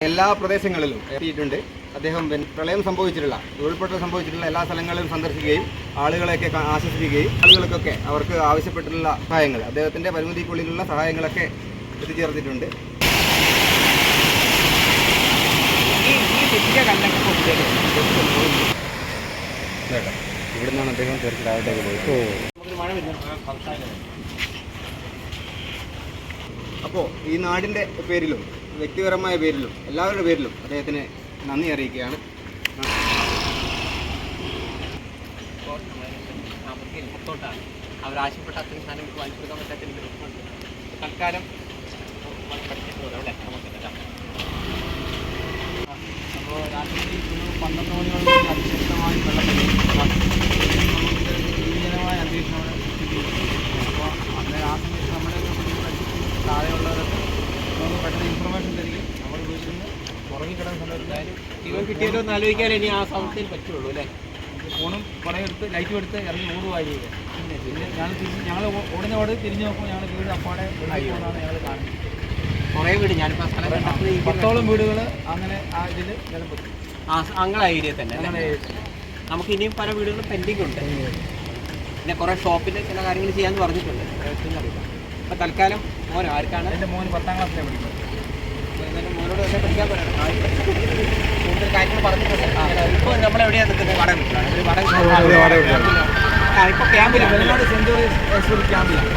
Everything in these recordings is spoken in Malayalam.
എല്ലാ പ്രദേശങ്ങളിലും എത്തിയിട്ടുണ്ട്. അദ്ദേഹം പ്രളയം സംഭവിച്ചിട്ടുള്ള ഉരുൾപൊട്ടൽ സംഭവിച്ചിട്ടുള്ള എല്ലാ സ്ഥലങ്ങളിലും സന്ദർശിക്കുകയും ആളുകളെയൊക്കെ ആശ്വസിപ്പിക്കുകയും ആളുകൾക്കൊക്കെ അവർക്ക് ആവശ്യപ്പെട്ടിട്ടുള്ള സഹായങ്ങൾ അദ്ദേഹത്തിൻ്റെ പരിമിതിക്കുള്ളിലുള്ള സഹായങ്ങളൊക്കെ എത്തിച്ചേർത്തിട്ടുണ്ട്. ഇവിടെ നിന്നാണ് അദ്ദേഹം തീർച്ചയായിട്ടും പോയത്. അപ്പോൾ ഈ നാടിൻ്റെ പേരിലും വ്യക്തിപരമായ പേരിലും എല്ലാവരുടെ പേരിലും അദ്ദേഹത്തിന് നന്ദി അറിയിക്കുകയാണ്. അവരാവശ്യപ്പെട്ട അത്രയും സാധനം നമുക്ക് വാങ്ങിക്കൊടുക്കാൻ പറ്റാത്ത തൽക്കാലം അപ്പോൾ രാത്രി 12 മണിയോളം അതിശക്തമായി ഭീകരമായ അന്തരീക്ഷമാണ്. അപ്പോൾ അന്നേരം ആ സമയത്ത് നമ്മുടെ താഴെയുള്ളവരൊക്കെ നമുക്ക് പെട്ടെന്ന് ഇൻഫർമേഷൻ തരികയും നമ്മൾ വീട്ടിൽ നിന്ന് ഉറങ്ങിക്കിടന്ന സമയത്ത് ജീവൻ കിട്ടിയാലോ എന്ന് ആലോചിക്കാൻ ഇനി ആ സമയത്തിൽ പറ്റുള്ളൂ അല്ലേ. ഫോണും കുറേ എടുത്ത് ലൈറ്റും എടുത്ത് ഇറങ്ങി ഓടുവായിരിക്കും. പിന്നെ ഞങ്ങൾ ഓടുന്നോട് തിരിഞ്ഞു നോക്കുമ്പോൾ ഞങ്ങൾ വീട് അപ്പാടെ പോകുന്നതാണ് ഞങ്ങൾ കാണുന്നത്. കുറേ വീട് ഞാനിപ്പോൾ സ്ഥലം 10ഓളം വീടുകൾ അങ്ങനെ ആ ഇതിൽ നിലപ്പെട്ടു. ഞങ്ങളെ ഏരിയ തന്നെ നമുക്ക് ഇനിയും പല വീടുകളും പെൻഡിങ് ഉണ്ട്. പിന്നെ കുറേ ഷോപ്പിൻ്റെ ചില കാര്യങ്ങൾ ചെയ്യാമെന്ന് പറഞ്ഞിട്ടുണ്ട്. അപ്പോൾ തൽക്കാലം മോനോ ആർക്കാണ്? എൻ്റെ മോന് 10ാം ക്ലാസ്സിലാണ് പഠിക്കുന്നത്. മോനോട് തന്നെ പഠിക്കാൻ പറയണം. കൂടുതൽ കാര്യങ്ങൾ പറഞ്ഞിട്ടുണ്ട്. ഇപ്പോൾ നമ്മളെവിടെയാണ് നിൽക്കുന്നത്? വാടക ഇപ്പോൾ ക്യാമ്പിലാണ്. Cent George ക്യാമ്പിലാണ്.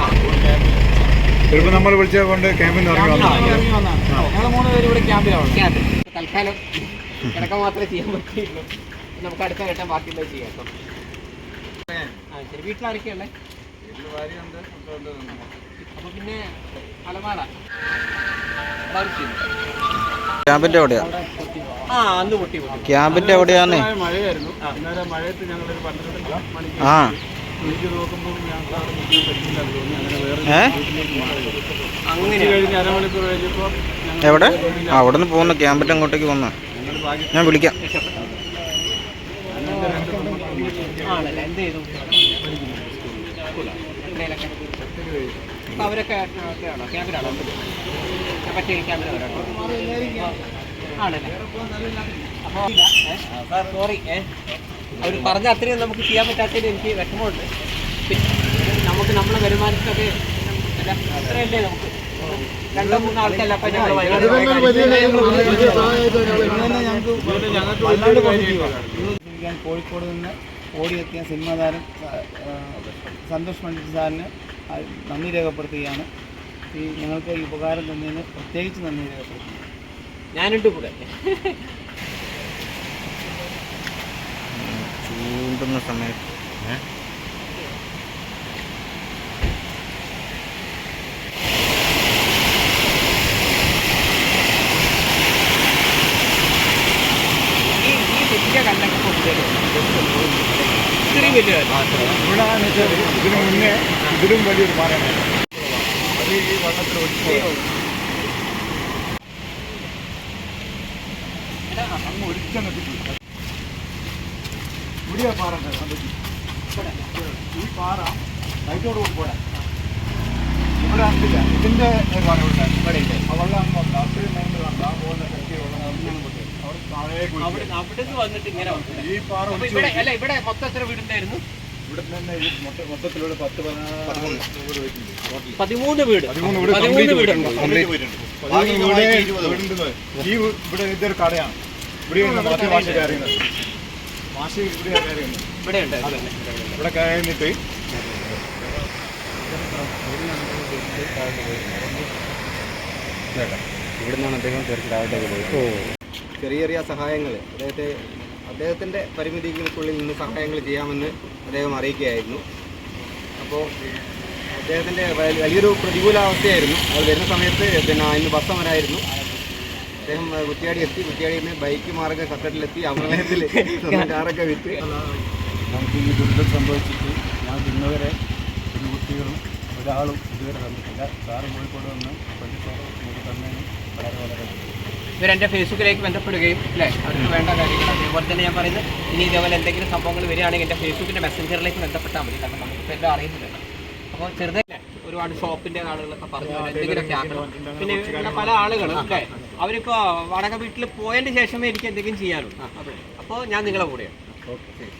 ചിലപ്പോൾ നമ്മൾ വിളിച്ചത് കൊണ്ട് ക്യാമ്പിൽ നിന്ന് ഇറങ്ങി വന്നതാണ്. ഞങ്ങൾ 3 പേര് ഇവിടെ ക്യാമ്പിലാണ്. ക്യാമ്പിൽ തൽക്കാലം കിടക്കാൻ മാത്രമേ ചെയ്യാൻ പറ്റുള്ളൂ. നമുക്ക് അടുത്ത ഘട്ടം ബാക്കിയുള്ളത് ചെയ്യാം. ശരി, വീട്ടിലാരൊക്കെയുള്ളത്? അപ്പോൾ പിന്നെ അലമാര ക്യാമ്പിൻ്റെ എവിടെയാ? അന്ന് പൊട്ടി ക്യാമ്പിൻ്റെ എവിടെയാണ്? മഴയായിരുന്നു. അന്നേരം മഴയത്ത് ഞങ്ങളൊരു 12 മണിക്ക് എനിക്ക് നോക്കുമ്പോൾ അങ്ങനെ കഴിഞ്ഞ് അരമണിക്കൂർ കഴിഞ്ഞപ്പോൾ എവിടെ? അവിടെ നിന്ന് പോകുന്ന ക്യാമ്പിൻ്റെ അങ്ങോട്ടേക്ക് വന്ന ഞാൻ വിളിക്കാം. ആണല്ലേ, എന്ത് ചെയ്തു? അപ്പോൾ അവരൊക്കെ ആണോ ക്യാമ്പിലാണോ? പറ്റിയ ക്യാമ്പിലാണ് ആണല്ലേ. അപ്പോൾ സോറി, അവർ പറഞ്ഞ അത്രയും നമുക്ക് ചെയ്യാൻ പറ്റാത്തതിൽ എനിക്ക് വിഷമമുണ്ട്. നമുക്ക് നമ്മളെ വരുമാനത്തൊക്കെ അത്രയല്ലേ നമുക്ക് 2-3 ആൾക്കല്ല. അപ്പം ഞാൻ കോഴിക്കോട് നിന്ന് ഓടിയെത്തിയ സിനിമാ താരം സന്തോഷ് പണ്ഡിറ്റ് സാറിന് നന്ദി രേഖപ്പെടുത്തുകയാണ്. ഈ ഞങ്ങൾക്ക് ഈ ഉപകാരം തന്നതിന് പ്രത്യേകിച്ച് നന്ദി രേഖപ്പെടുത്തുന്നു. ഞാനുണ്ട് കൂടെ. ചൂണ്ടുന്ന സമയത്ത് ഇത്രയും വലിയ ഇവിടെ ഇതിനു മുന്നേ ഇതിലും വലിയൊരു പാറയാണ്. അത് ഈ വള്ളത്തിൽ ഒഴിച്ച് അങ്ങ് ഒരിക്കൽ എത്തിച്ചു. ഇവിടെ പാറ ഈ പാറ ലൈറ്റോട് കൂടി പോരാ. ഇവിടെ അറിയില്ല ഇതിൻ്റെ പാറ ഇവിടെ ഇവിടെയില്ല. ആ വെള്ളം അങ്ങ് വന്നു അത്രയും മൈൻഡ് കണ്ട ആ പോകുന്ന ശക്തി വെള്ളം അവിടെ അവിടുന്ന് വന്നിട്ട് ഇങ്ങനെ ഈ പാറ അല്ല. ഇവിടെ മൊത്തം എത്ര വീടുണ്ടായിരുന്നു? ഇവിടെ തന്നെ ഈ മൊത്തത്തിലുള്ള 13 വീട്. 13 വീടുണ്ട്. ഈ ഇവിടെ ഇതൊരു കടയാണ്. ഇവിടെ ഭാഷ കയറിയുന്നത് ഭാഷ ഇവിടെ കയറിയുന്നത് ഇവിടെ ഉണ്ട്. ഇവിടെ കയറിയിട്ട് ഇവിടെ നിന്നാണ് അദ്ദേഹം തീർച്ചയായിട്ടും പോയത്. ചെറിയ ചെറിയ സഹായങ്ങൾ അദ്ദേഹത്തിൻ്റെ പരിമിതികൾക്കുള്ളിൽ നിന്ന് സഹായങ്ങൾ ചെയ്യാമെന്ന് അദ്ദേഹം അറിയിക്കുകയായിരുന്നു. അപ്പോൾ അദ്ദേഹത്തിൻ്റെ വലിയൊരു പ്രതികൂലാവസ്ഥയായിരുന്നു. അത് വരുന്ന സമയത്ത് ഇന്ന് ബസ് സമരമായിരുന്നു. അദ്ദേഹം കുറ്റ്യാടി എത്തി. കുറ്റ്യാടിയിൽ നിന്ന് ബൈക്ക് മാർഗ്ഗം കട്ടട്ടിലെത്തി. അമലയത്തിൽ കാറൊക്കെ വിറ്റ് നമുക്ക് ഈ ദുരിതം സംഭവിച്ചിട്ട് ഞങ്ങൾക്ക് ഇന്നുവരെ ഒരു കുട്ടികളും ഒരാളും ഇതുവരെ തന്നിട്ടില്ല. സാറ് കോഴിക്കോട് വന്ന് നമുക്ക് തന്നതിന് വളരെ വളരെ ഇവരെൻ്റെ ഫേസ്ബുക്കിലേക്ക് ബന്ധപ്പെടുകയും അല്ലേ അവർക്ക് വേണ്ട കാര്യങ്ങൾ അതേപോലെ തന്നെ ഞാൻ പറയുന്നത് ഇനി ഇതേപോലെ എന്തെങ്കിലും സംഭവങ്ങൾ വരികയാണെങ്കിൽ എൻ്റെ ഫേസ്ബുക്കിൻ്റെ മെസ്സഞ്ചറിലേക്ക് ബന്ധപ്പെട്ടാൽ മതി. കാരണം നമുക്കിപ്പോൾ എല്ലാം അറിയുന്നില്ല. അപ്പോൾ ചെറുതായി ഒരുപാട് ഷോപ്പിൻ്റെ ആളുകളൊക്കെ പറഞ്ഞു എന്തെങ്കിലുമൊക്കെ ആക്കണം. പിന്നെ പല ആളുകളും അല്ലേ അവരിപ്പോൾ വാടക വീട്ടിൽ പോയതിന് ശേഷമേ എനിക്ക് എന്തെങ്കിലും ചെയ്യാനുള്ളൂ. അപ്പോൾ ഞാൻ നിങ്ങളെ കൂടെയാണ്. ഓക്കെ ശരി.